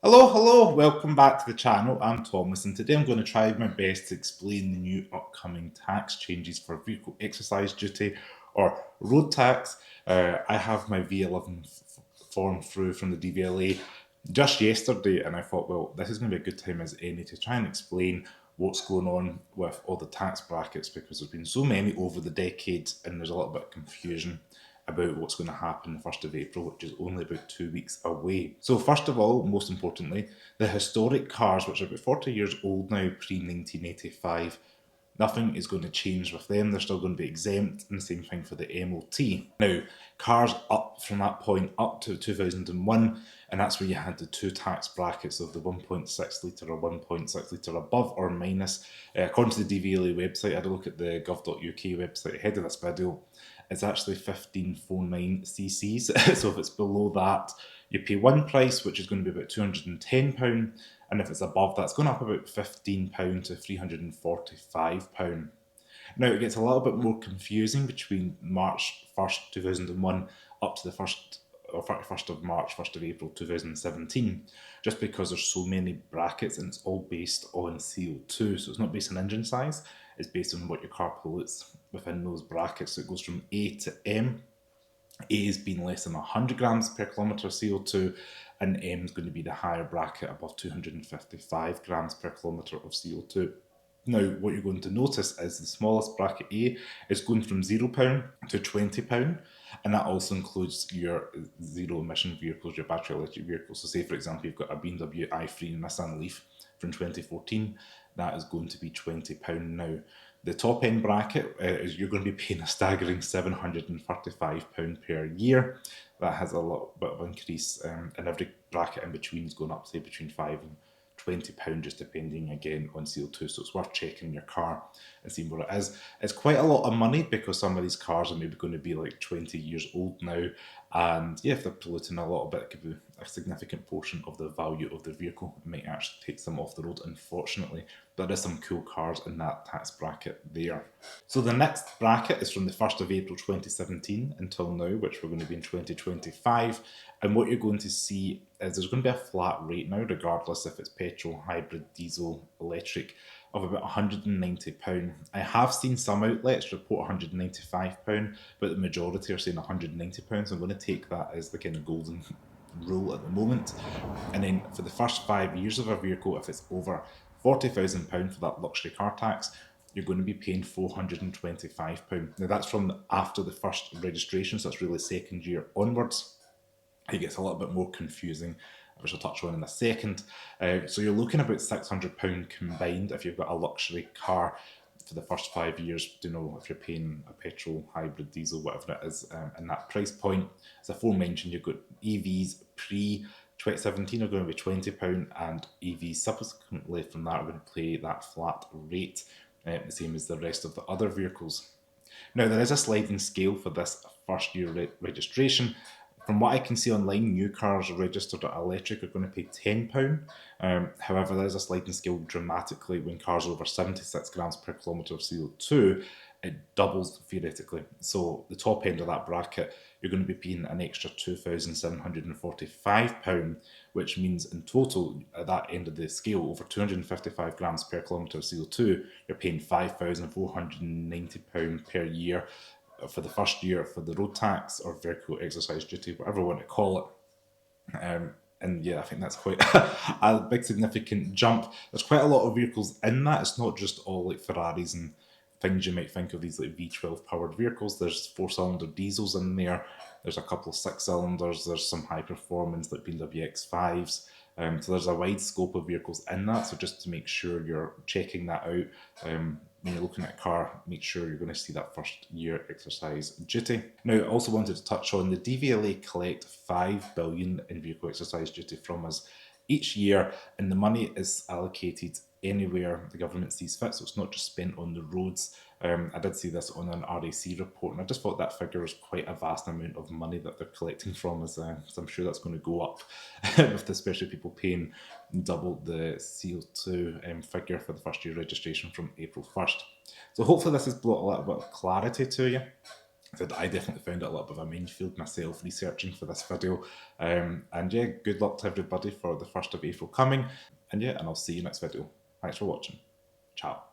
Hello, welcome back to the channel. I'm Thomas and today I'm going to try my best to explain the new upcoming tax changes for vehicle exercise duty or road tax. I have my V11 form through from the DVLA just yesterday and I thought, well, this is going to be a good time as any to try and explain what's going on with all the tax brackets because there's been so many over the decades and there's a little bit of confusion about what's going to happen the 1st of April, which is only about 2 weeks away. So first of all, most importantly, the historic cars, which are about 40 years old now, pre-1985, nothing is going to change with them. They're still going to be exempt, and the same thing for the MOT. Now, cars up from that point up to 2001, and that's where you had the two tax brackets of the 1.6 litre or 1.6 litre above or minus. According to the DVLA website, I had a look at the gov.uk website ahead of this video. It's actually 1549 cc's. So if it's below that, you pay one price, which is going to be about £210. And if it's above that, it's going up about £15 to £345. Now, it gets a little bit more confusing between March 1st, 2001 up to the 1st or 31st of March, 1st of April 2017, just because there's so many brackets and it's all based on CO2. So it's not based on engine size, it's based on what your car pollutes within those brackets. So it goes from A to M. A is being less than 100 grams per kilometre CO2, and M is going to be the higher bracket above 255 grams per kilometre of CO2. Now, what you're going to notice is the smallest bracket A is going from £0 to £20, and that also includes your zero emission vehicles, your battery electric vehicles. So say, for example, you've got a BMW i3 and Nissan Leaf from 2014, that is going to be £20 now. The top end bracket is you're going to be paying a staggering £735 per year. That has a little bit of increase, and every bracket in between is going up, say, between £5 and £20, just depending again on CO2. So it's worth checking your car and seeing what it is. It's quite a lot of money because some of these cars are maybe going to be like 20 years old now, and yeah, if they're polluting a little bit, it could be a significant portion of the value of the vehicle. It might actually take them off the road, unfortunately. But there's some cool cars in that tax bracket there. So the next bracket is from the 1st of April 2017 until now, which we're going to be in 2025. And what you're going to see is there's going to be a flat rate now, regardless if it's petrol, hybrid, diesel, electric, of about £190. I have seen some outlets report £195, but the majority are saying £190. So I'm going to take that as the kind of golden rule at the moment. And then for the first 5 years of a vehicle, if it's over £40,000 for that luxury car tax, you're going to be paying £425. Now that's from after the first registration, so that's really second year onwards. It gets a little bit more confusing, which I'll touch on in a second. So you're looking about £600 combined if you've got a luxury car for the first 5 years. Do you know if you're paying a petrol, hybrid, diesel, whatever it is, in that price point. As aforementioned, you've got EVs pre-2017 are going to be £20, and EVs subsequently from that are going to pay that flat rate, the same as the rest of the other vehicles. Now, there is a sliding scale for this first year registration. From what I can see online, new cars registered at electric are going to pay £10. However, there is a sliding scale dramatically when cars are over 76 grams per kilometre of CO2. It doubles theoretically. So the top end of that bracket, you're going to be paying an extra £2,745, which means in total, at that end of the scale, over 255 grams per kilometre of CO2, you're paying £5,490 per year for the first year for the road tax or vehicle exercise duty, whatever you want to call it. And yeah, I think that's quite a big significant jump. There's quite a lot of vehicles in that. It's not just all like Ferraris and things you might think of, these like V12 powered vehicles. There's 4-cylinder diesels in there. There's a couple of 6-cylinders. There's some high performance like BMW X5s. So there's a wide scope of vehicles in that. So just to make sure you're checking that out, when you're looking at a car, make sure you're going to see that first year exercise duty. Now, I also wanted to touch on the DVLA collect £5 billion in vehicle exercise duty from us each year, and the money is allocated anywhere the government sees fit, so it's not just spent on the roads. I did see this on an RAC report, and I just thought that figure is quite a vast amount of money that they're collecting from us, so I'm sure that's going to go up, with especially people paying double the CO2 figure for the first year registration from April 1st. So hopefully this has brought a little bit of clarity to you. said I definitely found it a little bit of a minefield myself researching for this video. And yeah, good luck to everybody for the 1st of April coming. And yeah, and I'll see you next video. Thanks for watching. Ciao.